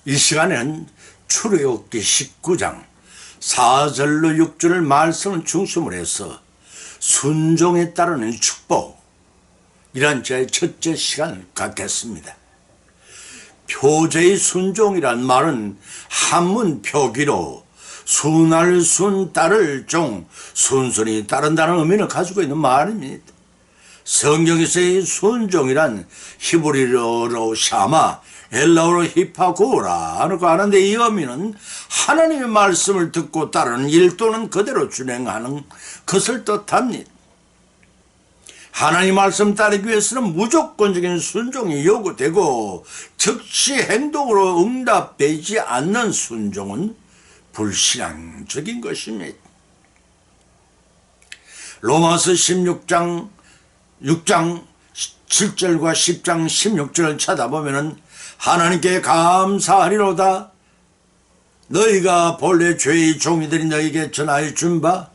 이 시간에는 출애굽기 19장 4절로 6절 말씀을 중심으로 해서 순종에 따르는 축복이란 저의 첫째 시간을 갖겠습니다. 표제의 순종이란 말은 한문 표기로 순할 순 따를 종, 순순히 따른다는 의미를 가지고 있는 말입니다. 성경에서의 순종이란 히브리어로 샤마, 헬라어로 히파고라 하는 거 아는데, 이 의미는 하나님의 말씀을 듣고 따르는 일 또는 그대로 준행하는 것을 뜻합니다. 하나님 말씀 따르기 위해서는 무조건적인 순종이 요구되고 즉시 행동으로 응답되지 않는 순종은 불신앙적인 것입니다. 로마서 6장 7절과 10장 16절을 찾아보면 하나님께 감사하리로다. 너희가 본래 죄의 종이들이 너희에게 전하여 준 바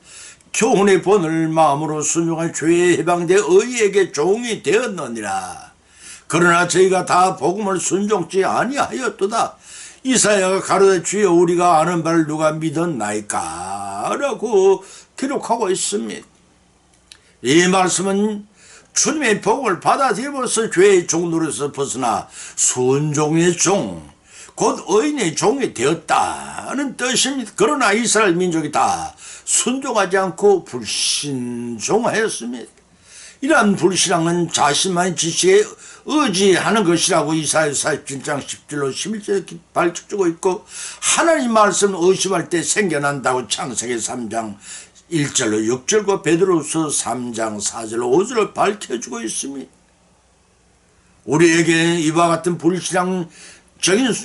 교훈의 본을 마음으로 순종한 죄에 해방되어 의에게 종이 되었느니라. 그러나 저희가 다 복음을 순종치 아니하였도다. 이사야가 가로되 주여 우리가 아는 바를 누가 믿었나이까 라고 기록하고 있습니다. 이 말씀은 주님의 복음을 받아들임으로써 죄의 종노릇에서 벗어나 순종의 종, 곧 의인의 종이 되었다는 뜻입니다. 그러나 이스라엘 민족이 다 순종하지 않고 불신종하였습니다. 이러한 불신앙은 자신만의 지식에 의지하는 것이라고 이사야 47장 10절로 11절에 밝혀주고 있고, 하나님 말씀을 의심할 때 생겨난다고 창세기 3장 1절로 6절과 베드로후서 3장 4절로 5절을 밝혀주고 있습니다. 우리에게 이와 같은 불신앙적인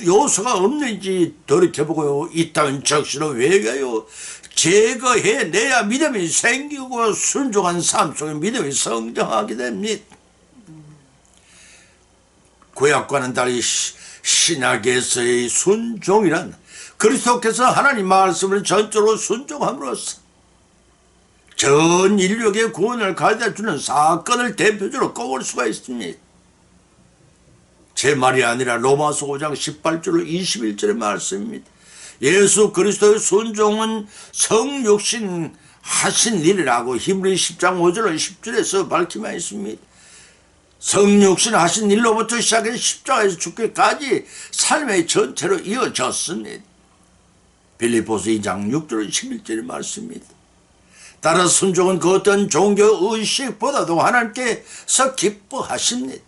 요소가 없는지 돌이켜보고 있다면 적시로 외겨요 제거해내야 믿음이 생기고 순종한 삶 속에 믿음이 성장하게 됩니다. 구약과는 달리 신약에서의 순종이란 그리스도께서 하나님 말씀을 전적으로 순종함으로써 전 인류에게 구원을 가져다주는 사건을 대표적으로 꼽을 수가 있습니다. 제 말이 아니라 로마서 5장 18절로 21절의 말씀입니다. 예수 그리스도의 순종은 성육신 하신 일이라고 히브리 10장 5절로 10절에서 밝히만 있습니다. 성육신 하신 일로부터 시작해서 십자가에서 죽기까지 삶의 전체로 이어졌습니다. 빌립보서 2장 6절로 11절의 말씀입니다. 따라서 순종은 그 어떤 종교 의식보다도 하나님께서 기뻐하십니다.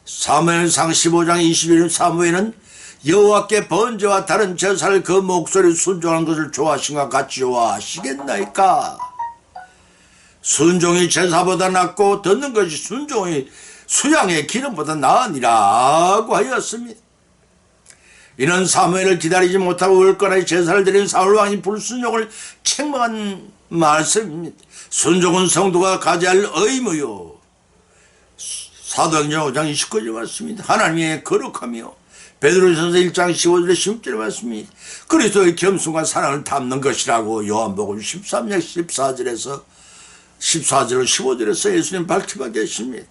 사무엘상 15장 21절 사무엘은 여호와께 번제와 다른 제사를 그 목소리를 순종하는 것을 좋아하신 것 같이 좋아하시겠나이까. 순종이 제사보다 낫고 듣는 것이 순종이 수양의 기름보다 나으니라고 하였습니다. 이는 사무엘을 기다리지 못하고 울거나 제사를 드린 사울왕이 불순종을 책망한 말씀입니다. 순종은 성도가 가져야 할 의무요. 사도행전 5장 29절 말씀입니다. 하나님의 거룩하며 베드로전서 1장 15절에 16절에 말씀입니다. 그리스도의 겸손과 사랑을 담는 것이라고 요한복음 13장 14절로 15절에서 예수님 밝히고 계십니다.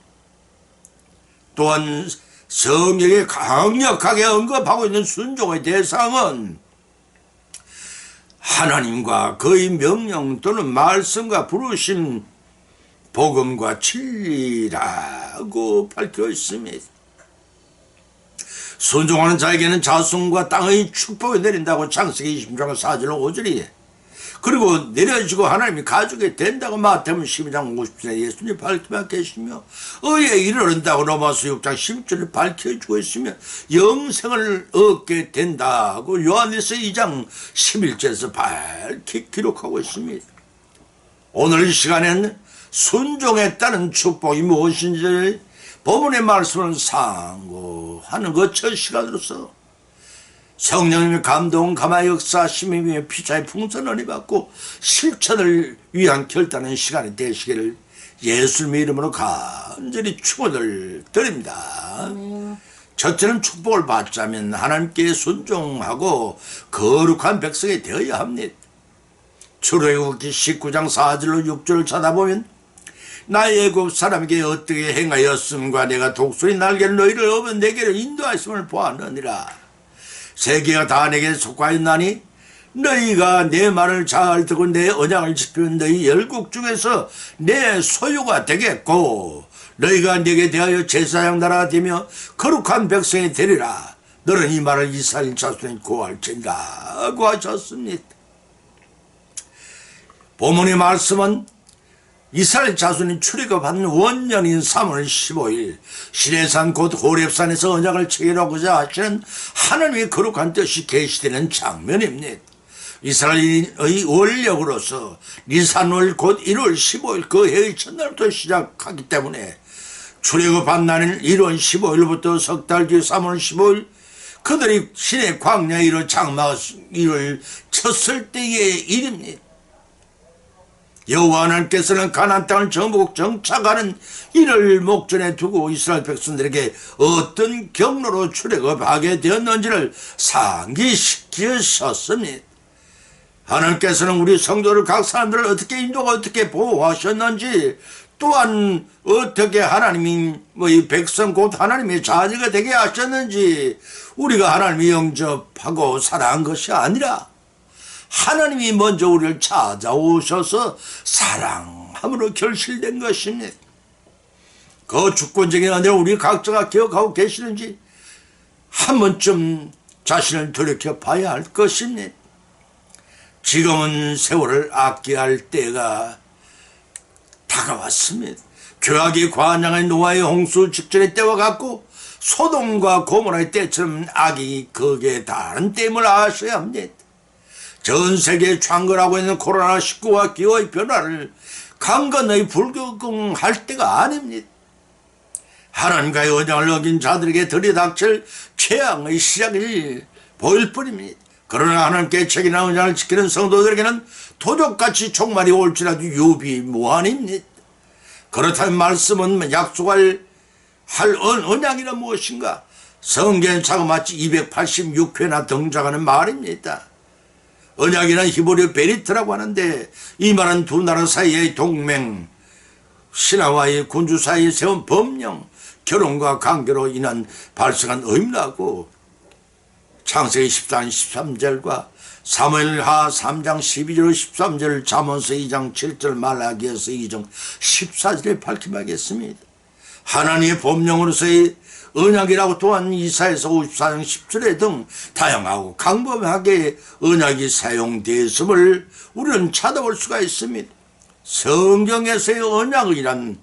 또한 성경에 강력하게 언급하고 있는 순종의 대상은 하나님과 그의 명령 또는 말씀과 부르심, 복음과 진리라고 밝혀 있습니다. 순종하는 자에게는 자손과 땅의 축복이 내린다고 창세기 20장 4절로 5절이에요. 그리고 내려지고 하나님이 가족이 된다고 마태복음 12장 50절에 예수님이 밝히고 계시며, 의에 이르른다고 로마서 6장 10절에 밝혀주고 있으며, 영생을 얻게 된다고 요한일서 2장 11절에서 밝히 기록하고 있습니다. 오늘 이 시간에는 순종에 따른 축복이 무엇인지 본문의 말씀을 상고하는 것 첫 시간으로서 성령님의 감동, 감화 역사심에 위해 피차의 풍선을 받고 실천을 위한 결단의 시간이 되시기를 예수님의 이름으로 간절히 축원을 드립니다. 첫째는 축복을 받자면 하나님께 순종하고 거룩한 백성이 되어야 합니다. 출애굽기 19장 4절로 6절을 찾아보면 나 애굽 사람에게 어떻게 행하였음과 내가 독수리 날개를 너희를 업은 내게로 인도하였음을 보았느니라. 세계가 다 내게 속하였나니 너희가 내 말을 잘 듣고 내 언약을 지키면 너희 열국 중에서 내 소유가 되겠고 너희가 내게 대하여 제사장 나라가 되며 거룩한 백성이 되리라. 너는 이 말을 이스라엘 자손에 고할지니라 하고 하셨습니다. 본문의 말씀은 이스라엘 자손이 출애굽한 원년인 3월 15일 시내산 곧 호렙산에서 언약을 체결하고자 하시는 하나님의 거룩한 뜻이 계시되는 장면입니다. 이스라엘의 원력으로서 니산월 곧 1월 15일 그 해의 첫날부터 시작하기 때문에 출애굽한 날인 1월 15일부터 석 달 뒤 3월 15일 그들이 시내 광야에 이르러 장막을 쳤을 때의 일입니다. 여호와 하나님께서는 가나안 땅을 정착하는 이를 목전에 두고 이스라엘 백성들에게 어떤 경로로 출애굽하게 되었는지를 상기시키셨습니다. 하나님께서는 우리 성도를 각 사람들을 어떻게 인도가 어떻게 보호하셨는지 또한 어떻게 하나님이 이 백성 곧 하나님의 자녀가 되게 하셨는지 우리가 하나님이 영접하고 사랑한 것이 아니라 하나님이 먼저 우리를 찾아오셔서 사랑함으로 결실된 것입니다. 그 주권적인 은혜를 우리 각자가 기억하고 계시는지 한 번쯤 자신을 돌이켜 봐야 할 것입니다. 지금은 세월을 아껴야 할 때가 다가왔습니다. 죄악이 관양한 노아의 홍수 직전의 때와 같고 소돔과 고모라의 때처럼 악이 거기에 다른 때임을 아셔야 합니다. 전 세계에 창궐하고 있는 코로나19와 기후의 변화를 강건하게 불격할 때가 아닙니다. 하나님과의 언약을 어긴 자들에게 들이닥칠 재앙의 시작을 보일 뿐입니다. 그러나 하나님께 책임있는 언약을 지키는 성도들에게는 도적같이 종말이 올지라도 유비무환입니다. 그렇다면 말씀은 약속할 언약이란 무엇인가? 성경에 자그마치 286회나 등장하는 말입니다. 언약이란 히브리어 베리트라고 하는데 이 말은 두 나라 사이의 동맹, 신하와의 군주 사이에 세운 법령, 결혼과 관계로 인한 발생한 의미라고 창세기 14장 13절과 사무엘하 3장 12절 13절 잠언서 2장 7절 말라기에서 2장 14절에 밝힘하겠습니다. 하나님의 법령으로서의 언약이라고 또한 이사야서 54장 10절에 등 다양하고 강범하게 언약이 사용되었음을 우리는 찾아볼 수가 있습니다. 성경에서의 언약이란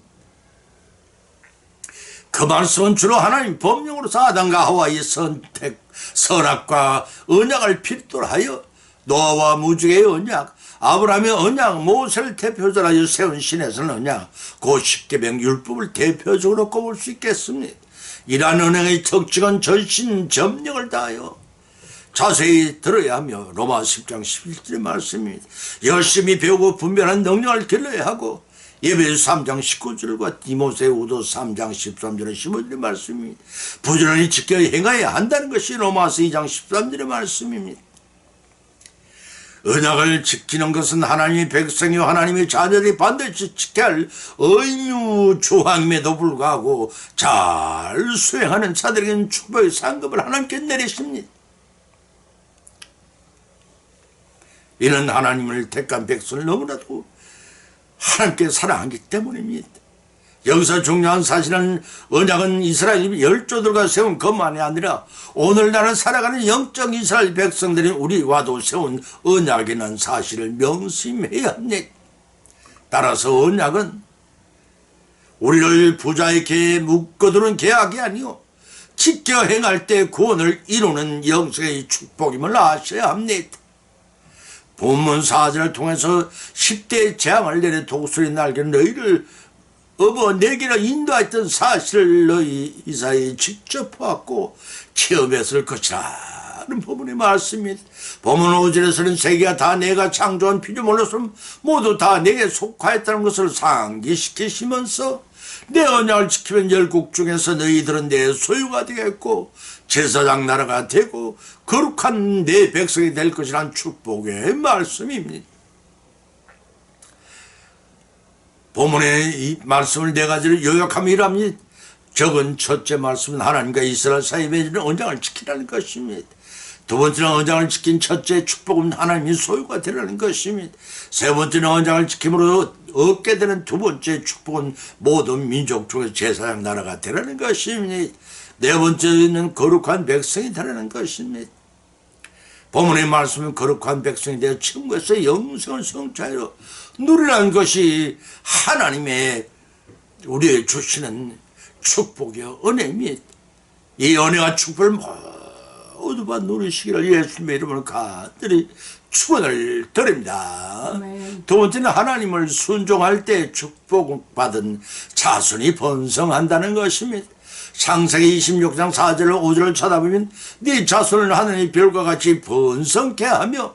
그 말씀은 주로 하나님 법령으로서 아담과 하와의 선택, 선악과 언약을 필두로 하여 노아와 무지개의 언약, 아브라함의 언약, 모세를 대표적으로 하여 세운 신에서는 언약, 그 십계명 율법을 대표적으로 꼽을 수 있겠습니다. 이러한 언약의 특징은 전신 점령을 다하여 자세히 들어야 하며 로마 10장 11절의 말씀입니다. 열심히 배우고 분별한 능력을 길러야 하고 예배서 3장 19절과 디모데후서 3장 13절의 15절의 말씀입니다. 부지런히 지켜 행해야 한다는 것이 로마서 2장 13절의 말씀입니다. 언약을 지키는 것은 하나님의 백성이요 하나님의 자녀들이 반드시 지켜야 할 의무 조항임에도 불구하고 잘 수행하는 자들에게는 축복의 상급을 하나님께 내리십니다. 이는 하나님을 택한 백성을 너무나도 하나님께 사랑하기 때문입니다. 여기서 중요한 사실은 언약은 이스라엘 열조들과 세운 것만이 아니라 오늘날은 살아가는 영적 이스라엘 백성들이 우리와도 세운 언약이라는 사실을 명심해야 합니다. 따라서 언약은 우리를 부자의 계에 묶어두는 계약이 아니요 지켜 행할 때 구원을 이루는 영생의 축복임을 아셔야 합니다. 본문 4절을 통해서 10대의 재앙을 내려 독수리 날개 너희를 업어 내게로 인도했던 사실을 너희 이사야에 직접 보았고 체험했을 것이라 는 본문의 말씀입니다. 본문 5절에서는 세계가 다 내가 창조한 피조물로서 모두 다 내게 속하였다는 것을 상기시키시면서 내 언약을 지키면 열국 중에서 너희들은 내 소유가 되겠고 제사장 나라가 되고 거룩한 내 백성이 될 것이란 축복의 말씀입니다. 본문의 이 말씀을 네 가지를 요약하면 이랍니다. 적은 첫째 말씀은 하나님과 이스라엘 사이에 맺은 언약을 지키라는 것입니다. 두 번째는 언장을 지킨 첫째 축복은 하나님이 소유가 되라는 것입니다. 세 번째는 언장을 지킴으로 얻게 되는 두 번째 축복은 모든 민족 중에 제사장 나라가 되라는 것입니다. 네 번째는 거룩한 백성이 되라는 것입니다. 본문의 말씀은 거룩한 백성이 되어 천국에서 영생을 성취하여 누리라는 것이 하나님의 우리에게 주시는 축복이요 은혜입니다. 이 은혜와 축복을 모두 다 누리시기를 예수님의 이름으로 간절히 축원을 드립니다. 아멘. 두 번째는 하나님을 순종할 때 축복받은 자손이 번성한다는 것입니다. 창세기 26장 4절 5절을 쳐다보면 네 자손을 하늘의 별과 같이 번성케 하며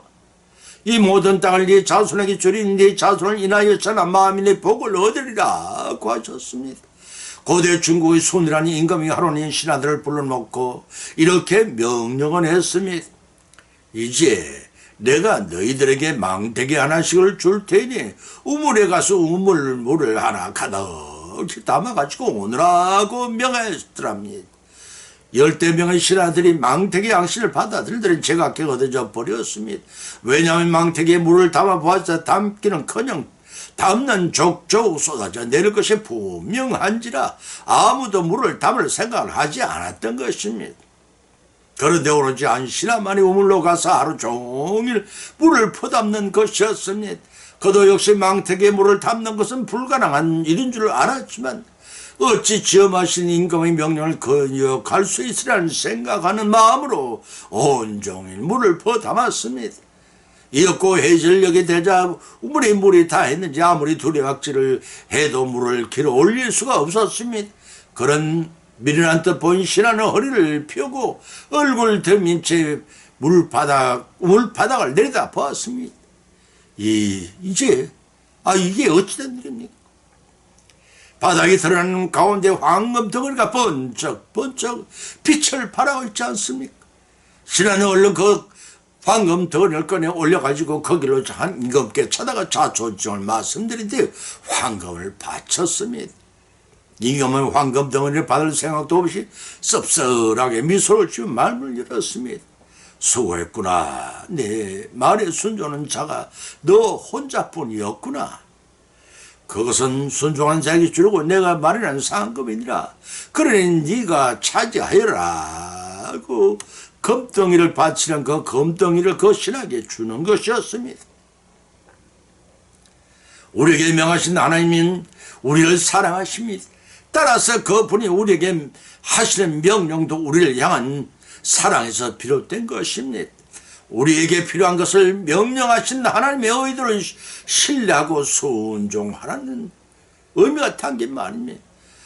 이 모든 땅을 네 자손에게 주린 네 자손을 인하여 천하 만민의 복을 얻으리라고 하셨습니다. 고대 중국의 손이라는 임금이 하나님 신하들을 불러놓고 이렇게 명령을 했습니다. 이제 내가 너희들에게 망대기 하나씩을 줄 테니 우물에 가서 우물물을 하나 가득히 담아가지고 오느라고 명하였더랍니다. 10대명의 신하들이 망태기 양식을 받아들더니 제각기 얻어져 버렸습니다. 왜냐하면 망태기에 물을 담아보았자 담기는커녕 담는 족족 쏟아져 내릴 것이 분명한지라 아무도 물을 담을 생각을 하지 않았던 것입니다. 그런데 오로지 한 신하만이 우물로 가서 하루 종일 물을 퍼담는 것이었습니다. 그도 역시 망태기에 물을 담는 것은 불가능한 일인 줄 알았지만 어찌 지엄하신 임금의 명령을 거역할 수 있으리라는 생각하는 마음으로 온종일 물을 퍼담았습니다. 이었고 해질녘이 되자 우물에 물이 다 했는지 아무리 두레박질을 해도 물을 길어 올릴 수가 없었습니다. 그런 미련한 듯 보인 신하는 허리를 펴고 얼굴 들민 채 물바닥을 내려다 보았습니다. 이게 어찌된 일입니까? 바닥에 드러나는 가운데 황금 덩어리가 번쩍 빛을 발하고 있지 않습니까? 신하는 얼른 그 황금 덩어리를 꺼내 올려가지고 거기로 한 임금께 쳐다가 자초지종을 말씀드린데 황금을 바쳤습니다. 임금은 황금 덩어리를 받을 생각도 없이 씁쓸하게 미소를 지으며 말문을 열었습니다. 수고했구나. 내 말에 순종하는 자가 너 혼자뿐이었구나. 그것은 순종한 자에게 주려고 내가 마련한 상금이니라. 그러니 네가 차지하여라 하고 금덩이를 바치는 그 금덩이를 그 신하에게 주는 것이었습니다. 우리에게 명하신 하나님은 우리를 사랑하십니다. 따라서 그분이 우리에게 하시는 명령도 우리를 향한 사랑에서 비롯된 것입니다. 우리에게 필요한 것을 명령하신 하나님의 의도를 신뢰하고 순종하라는 의미가 담긴 말입니다.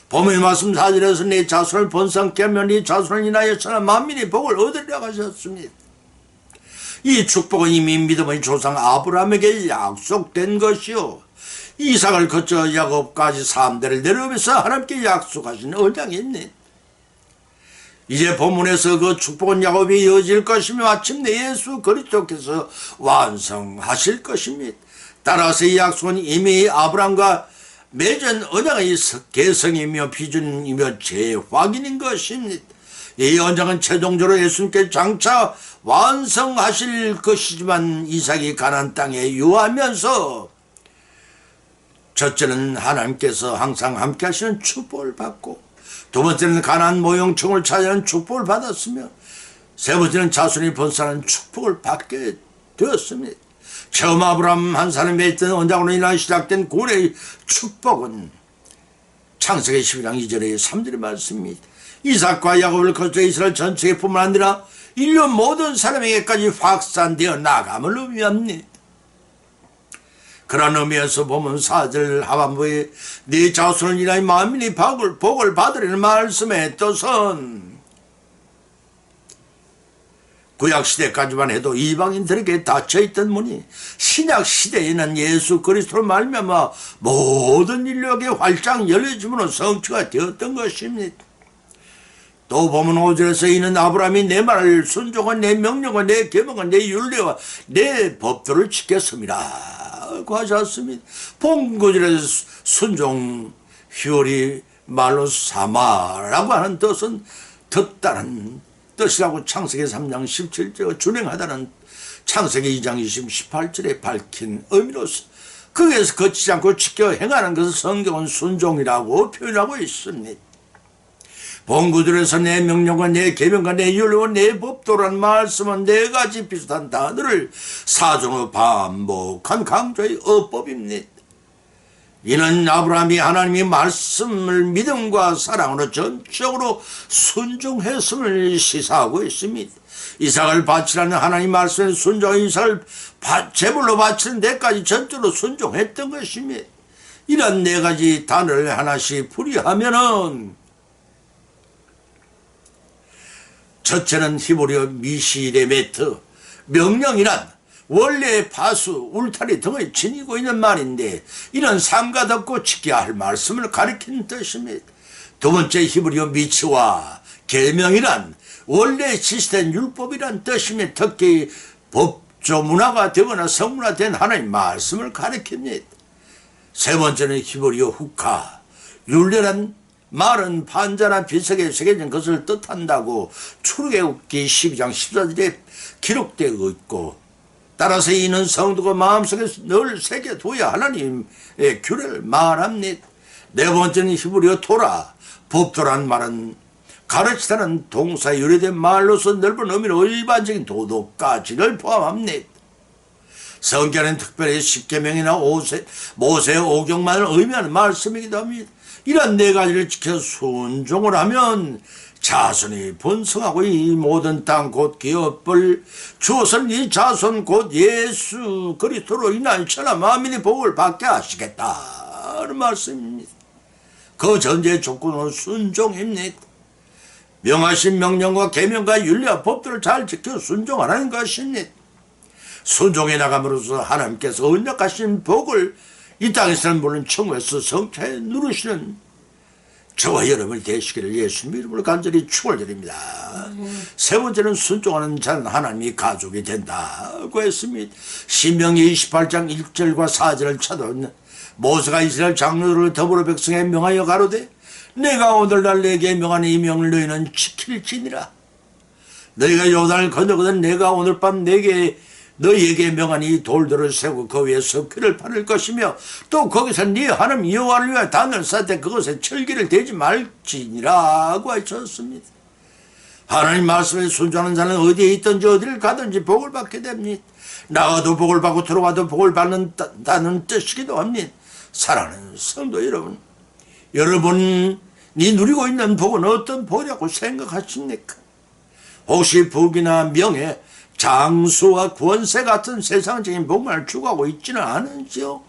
본문의 말씀 4절에서 네 자손을 번성케 하며 네 자손을 인하여 천하 만민의 복을 얻으리라고 하셨습니다. 이 축복은 이미 믿음의 조상 아브라함에게 약속된 것이요 이삭을 거쳐 야곱까지 3대를 내려오면서 하나님께 약속하신 언약입니다. 이제 본문에서 그 축복은 야곱이 이어질 것이며 마침내 예수 그리스도께서 완성하실 것입니다. 따라서 이 약속은 이미 아브라함과 맺은 언약의 개성이며 비준이며 재확인인 것입니다. 이 언약은 최종적으로 예수님께 장차 완성하실 것이지만 이삭이 가나안 땅에 유하면서 첫째는 하나님께서 항상 함께 하시는 축복을 받고 두 번째는 가나안 모형청을 차지하는 축복을 받았으며 세 번째는 자손이 번성하는 축복을 받게 되었습니다. 처음 아브라함 한 사람이 맺던 언약으로 인하여 시작된 구원의 축복은 창세기 12장 2절의 3절의 말씀입니다. 이삭과 야곱을 거쳐 이스라엘 전체뿐만 아니라 인류 모든 사람에게까지 확산되어 나감을 의미합니다. 그런 의미에서 보면 4절 하반부에 네 자손을 인하여 만민이 복을 받으려는 말씀의 뜻은 구약시대까지만 해도 이방인들에게 닫혀있던 문이 신약시대에는 예수 그리스도로 말미암아 모든 인류에게 활짝 열려짐으로 성취가 되었던 것입니다. 또 보면 5절에서 이는 아브라함이 내 말을 순종과 내 명령과 내 계명과 내 율례와 내 법도를 지켰습니다 고 하셨습니다. 본 9절에서 순종 휘오리 말로 사마라고 하는 뜻은 듣다는 뜻이라고 창세기 3장 17절 준행하다는 창세기 2장 18절에 밝힌 의미로서 거기에서 거치지 않고 지켜 행하는 것을 성경은 순종이라고 표현하고 있습니다. 본구절에서 내 명령과 내 계명과 내 율법과 내 법도라는 말씀은 네 가지 비슷한 단어를 사정으로 반복한 강조의 어법입니다. 이는 아브라함이 하나님의 말씀을 믿음과 사랑으로 전적으로 순종했음을 시사하고 있습니다. 이삭을 바치라는 하나님 말씀에 순종해 이삭을 제물로 바치는 데까지 전적으로 순종했던 것입니다. 이런 네 가지 단어를 하나씩 풀이하면은 첫째는 히브리어 미시레메트, 명령이란 원래의 파수, 울타리 등을 지니고 있는 말인데 이는 삼가 덮고 지켜야 할 말씀을 가리키는 뜻입니다. 두 번째 히브리어 미츠와 계명이란 원래 지시된 율법이란 뜻이며 특히 법조 문화가 되거나 성문화된 하나님 말씀을 가리킵니다. 세 번째는 히브리어 후카, 율례란 말은 반자나 비석에 새겨진 것을 뜻한다고 출애굽기 12장 14절에 기록되어 있고 따라서 이는 성도가 마음속에 늘 새겨둬야 하나님의 규례를 말합니다. 네 번째는 히브리어 토라, 법도란 말은 가르치다는 동사에 유래된 말로서 넓은 의미로 일반적인 도덕가치를 포함합니다. 성경은 특별히 십계명이나 모세의 오경만을 의미하는 말씀이기도 합니다. 이런 네 가지를 지켜 순종을 하면 자손이 번성하고 이 모든 땅 곧 기업을 주어서는 이 자손 곧 예수 그리스도로 인한 천하 만민이 복을 받게 하시겠다는 말씀입니다. 그 전제 조건은 순종입니다. 명하신 명령과 계명과 윤리와 법들을 잘 지켜 순종하라는 것입니다. 순종해 나감으로써 하나님께서 언약하신 복을 이 땅에서는 물론 천국에서 성취해 누르시는 저와 여러분이 되시기를 예수님 이름으로 간절히 축원드립니다. 세 번째는 순종하는 자는 하나님이 가족이 된다고 했습니다. 신명기 28장 1절과 4절을 찾아오는 모세가 이스라엘 장로들을 더불어 백성에 명하여 가로되 내가 오늘날 내게 명한 이 명을 너희는 지킬지니라. 너희가 요단을 건너거든 내가 오늘 밤 너희에게 명한 이 돌들을 세우고 그 위에 석회를 바를 것이며 또 거기서 네 하나님 여호와를 위하여 단을 쌓되 그것에 철기를 대지 말지니라고 하셨습니다. 하나님 말씀에 순종하는 자는 어디에 있든지 어디를 가든지 복을 받게 됩니다. 나가도 복을 받고 들어가도 복을 받는다는 뜻이기도 합니다. 사랑하는 성도 여러분, 여러분이 누리고 있는 복은 어떤 복이라고 생각하십니까? 혹시 복이나 명예, 장수와 권세 같은 세상적인 복만을 추구하고 있지는 않은지요?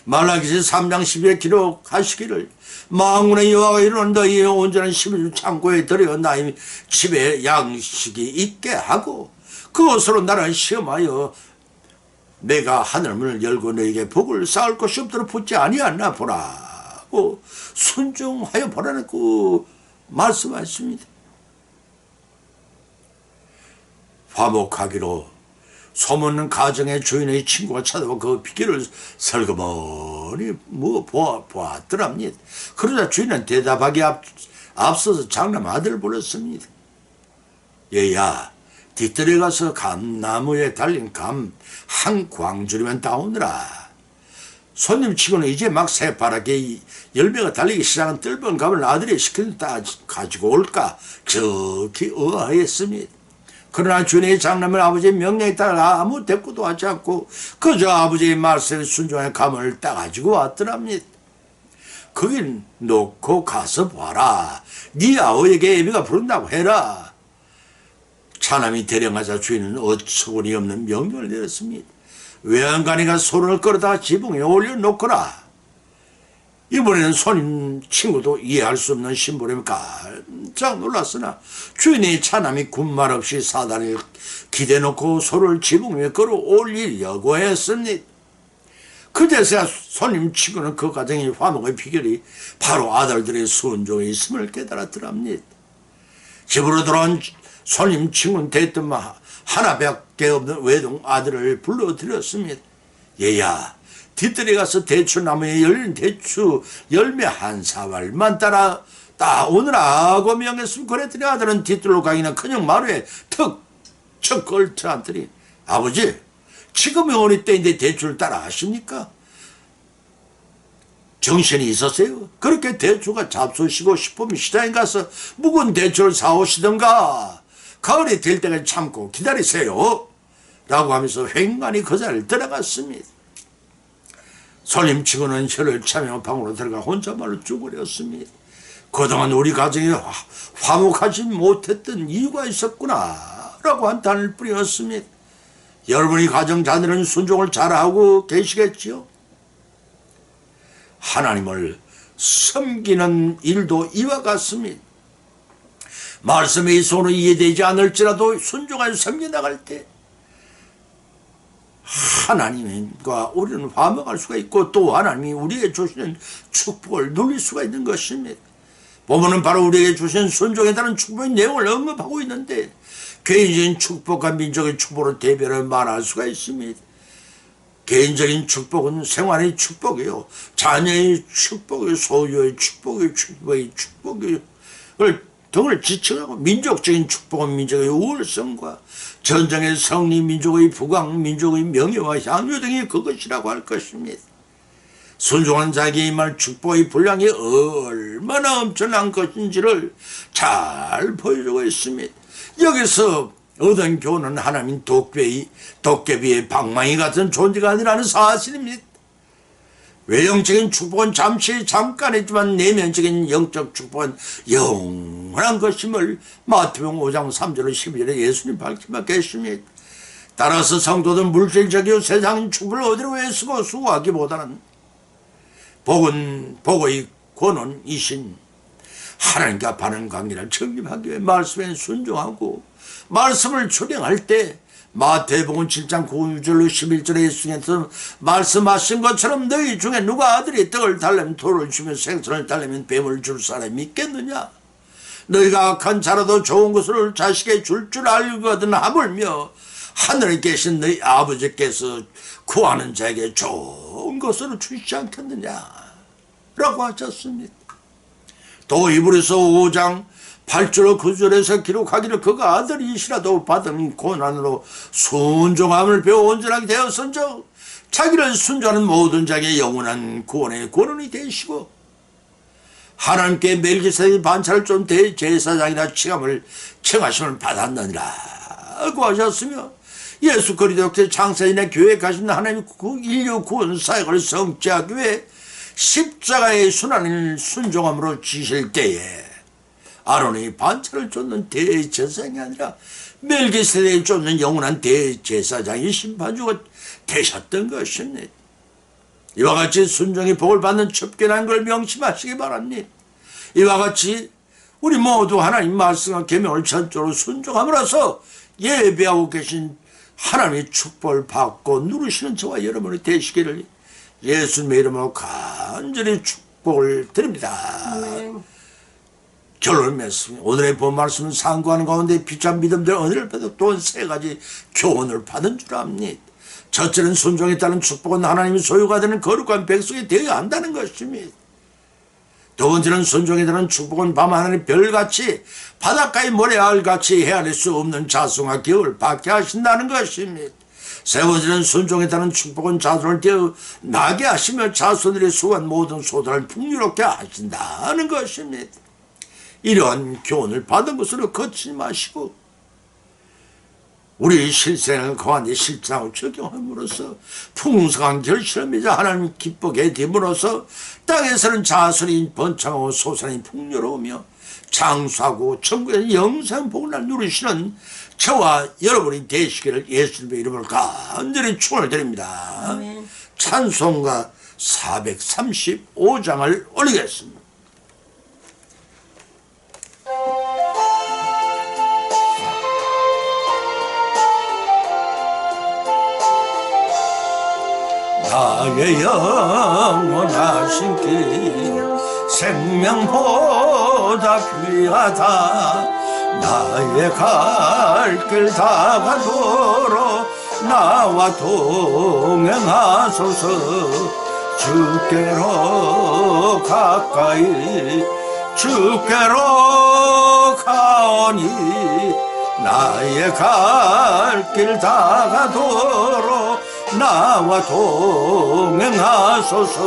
말라기서 3장 10에 기록하시기를 만군의 여호와가 이르노니 이 온전한 11주 창고에 들여 나의 집에 양식이 있게 하고 그것으로 나를 시험하여 내가 하늘문을 열고 너에게 복을 쌓을 것이 없도록 붙지 아니하나 보라고 순종하여 보라고 말씀하십니다. 화목하기로 소문난 가정의 주인의 친구가 찾아와 그 비결을 설거머니 보았더랍니다. 그러자 주인은 대답하기 앞서서 장남 아들을 불렀습니다. 얘야, 뒤뜰에 가서 감나무에 달린 감 한 광주리만 따오느라. 손님 치고는 이제 막 새파랗게 열매가 달리기 시작한 뜰번 감을 아들이 시키는데 가지고 올까 저기 의아했습니다. 그러나 주인의 장남은 아버지의 명령에 따라 아무 대꾸도 하지 않고 그저 아버지의 말씀에 순종해 감을 따가지고 왔더랍니다. 거길 놓고 가서 봐라. 네 아우에게 애비가 부른다고 해라. 차남이 대령하자 주인은 어처구니 없는 명령을 내렸습니다. 외양간이가 소를 끌어다가 지붕에 올려놓거라. 이번에는 손님 친구도 이해할 수 없는 심부름에 깜짝 놀랐으나 주인의 차남이 군말 없이 사다리를 기대놓고 소를 지붕 위에 끌어올리려고 했습니다. 그제서야 손님 친구는 그 가정의 화목의 비결이 바로 아들들의 순종에 있음을 깨달았더랍니다. 집으로 돌아온 손님 친구는 대뜸 하나밖에 없는 외동 아들을 불러들였습니다. 얘야, 뒤뜰에 가서 대추나무에 열린 대추 열매 한 사발만 따라 오늘 악어 명했으면 그랬더니 아들은 뒤뜰로 가기는 그냥 마루에 턱 걸쳐앉더니 아버지 지금이 어느 때인데 대출 따라 하십니까? 정신이 있었어요? 그렇게 대출가 잡수시고 싶으면 시장에 가서 묵은 대출을 사오시던가 가을이 될 때까지 참고 기다리세요 라고 하면서 횡간히 그 자리를 들어갔습니다. 손님치고는 혀를 차며 방으로 들어가 혼자말로 죽으렸습니다. 그동안 우리 가정이 화목하지 못했던 이유가 있었구나 라고 한탄을 뿌렸습니다. 여러분이 가정자들은 순종을 잘하고 계시겠지요? 하나님을 섬기는 일도 이와 같습니다. 말씀이 손으로 이해되지 않을지라도 순종하여 섬겨나갈 때 하나님과 우리는 화목할 수가 있고 또 하나님이 우리에게 주시는 축복을 누릴 수가 있는 것입니다. 보면은 바로 우리에게 주신 순종에 따른 축복의 내용을 언급하고 있는데 개인적인 축복과 민족의 축복으로 대별을 말할 수가 있습니다. 개인적인 축복은 생활의 축복이요, 자녀의 축복이요, 소유의 축복이요, 축복의 등을 지칭하고, 민족적인 축복은 민족의 우월성과 전쟁의 승리, 민족의 부강, 민족의 명예와 향유 등이 그것이라고 할 것입니다. 순종한 자에게 임할 축복의 분량이 얼마나 엄청난 것인지를 잘 보여주고 있습니다. 여기서 얻은 교훈은 하나님 도깨비의 방망이 같은 존재가 아니라는 사실입니다. 외형적인 축복은 잠깐이지만 내면적인 영적 축복은 영원한 것임을 마태복음 5장 3절 12절에 예수님 밝히고 계십니다. 따라서 성도들은 물질적이요 세상인 축복을 어디로 애쓰고 수고하기보다는 복의 권원이신 하나님과 바른 관계를 정립하기 위해 말씀에 순종하고 말씀을 준행할 때 마태복음 7장 9절로 11절에 예수님께서 말씀하신 것처럼 너희 중에 누가 아들이 떡을 달라면 돌을 주며 생선을 달라면 뱀을 줄 사람이 있겠느냐? 너희가 악한 자라도 좋은 것을 자식에게 줄 알거든 하물며 하늘에 계신 너희 아버지께서 구하는 자에게 좋은 것을 주시지 않겠느냐? 라고 하셨습니다. 또 히브리서 5장 8절 9절에서 기록하기를 그가 아들이시라도 받은 고난으로 순종함을 배워 온전하게 되었은즉 자기를 순종하는 모든 자에게 영원한 구원의 권원이 되시고 하나님께 멜기세덱의 반차를 좀 대제사장이나 칭하심을 받았느니라고 하셨으며 예수 그리스도의 창세전에 교회에 가신 하나님의 인류 구원 사역을 성취하기 위해 십자가의 순환을 순종함으로 지실 때에 아론의 반차를 쫓는 대제사장이 아니라 멜기세덱이 쫓는 영원한 대제사장이 심판주가 되셨던 것입니다. 이와 같이 순종의 복을 받는 첩견한 걸 명심하시기 바랍니다. 이와 같이 우리 모두 하나님 말씀과 계명을 전적으로 순종함으로써 예배하고 계신 하나님의 축복을 받고 누리시는 저와 여러분이 되시기를 예수님의 이름으로 간절히 축복을 드립니다. 결론을 맺습니다. 오늘의 본 말씀은 상고하는 가운데 비찬 믿음들 은혜를 받아 또 세 가지 교훈을 받은 줄 압니다. 첫째는 순종에 따른 축복은 하나님의 소유가 되는 거룩한 백성이 되어야 한다는 것입니다. 두 번째는 순종에 따른 축복은 밤하늘의 별같이 바닷가의 모래알같이 헤아릴 수 없는 자성과 기업을 받게 하신다는 것입니다. 세 번째는 순종에 따른 축복은 자손을 되어 나게 하시며 자손들의 수고한 모든 소단을 풍요롭게 하신다는 것입니다. 이러한 교훈을 받은 것으로 거치지 마시고 우리 실생을 가운데 실천하고 적용함으로써 풍성한 결실을 맺어 하나님 기쁘게 됨으로써 땅에서는 자손이 번창하고 소산이 풍요로우며 장수하고 천국의 영생복을 누리시는 저와 여러분이 되시기를 예수님의 이름으로 간절히 축원을 드립니다. 아멘. 찬송가 435장을 올리겠습니다. 나의 영원하신 길 생명보다 귀하다. 나의 갈 길 다가도록 나와 동행하소서. 주께로 가까이 주께로 가오니 나의 갈 길 다가도록 나와 동행하소서.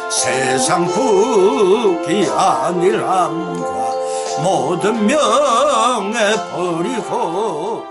세상 부귀한 일함과 모든 명예 버리고